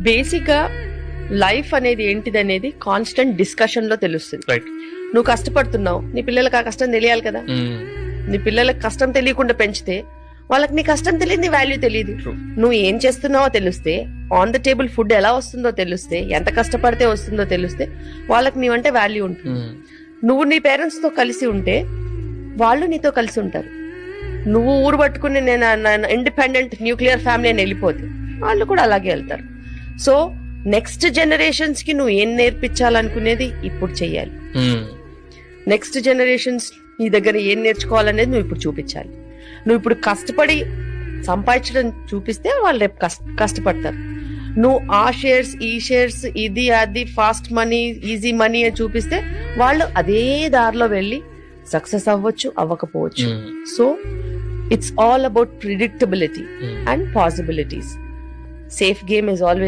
Basic గా life అనేది ఏంటిది అనేది కాన్స్టెంట్ డిస్కషన్ లో తెలుస్తుంది. నువ్వు కష్టపడుతున్నావు, నీ పిల్లలకు ఆ కష్టం తెలియాలి కదా. నీ పిల్లలకు కష్టం తెలియకుండా పెంచితే వాళ్ళకి నీ కష్టం తెలియదు, నీ వాల్యూ తెలియదు. నువ్వు ఏం చేస్తున్నావో తెలిస్తే, ఆన్ ద టేబుల్ ఫుడ్ ఎలా వస్తుందో తెలిస్తే, ఎంత కష్టపడితే వస్తుందో తెలిస్తే వాళ్ళకి నీవంటే వాల్యూ ఉంటుంది. నువ్వు నీ పేరెంట్స్ తో కలిసి ఉంటే వాళ్ళు నీతో కలిసి ఉంటారు. నువ్వు ఊరు పట్టుకుని నేను ఇండిపెండెంట్ న్యూక్లియర్ ఫ్యామిలీ అని వెళ్ళిపోతే వాళ్ళు కూడా అలాగే వెళ్తారు. సో నెక్స్ట్ జనరేషన్స్ కి నువ్వు ఏం నేర్పించాలనుకునేది ఇప్పుడు చెయ్యాలి. నెక్స్ట్ జనరేషన్స్ నీ దగ్గర ఏం నేర్చుకోవాలనేది నువ్వు ఇప్పుడు చూపించాలి. నువ్వు ఇప్పుడు కష్టపడి సంపాదించడం చూపిస్తే వాళ్ళు రేపు కష్టపడతారు. నువ్వు ఆ షేర్స్, ఈ షేర్స్, ఇది అది, ఫాస్ట్ మనీ, ఈజీ మనీ అని చూపిస్తే వాళ్ళు అదే దారిలో వెళ్ళి సక్సెస్ అవ్వచ్చు, అవ్వకపోవచ్చు. So it's all about predictability and possibilities. Safe game is always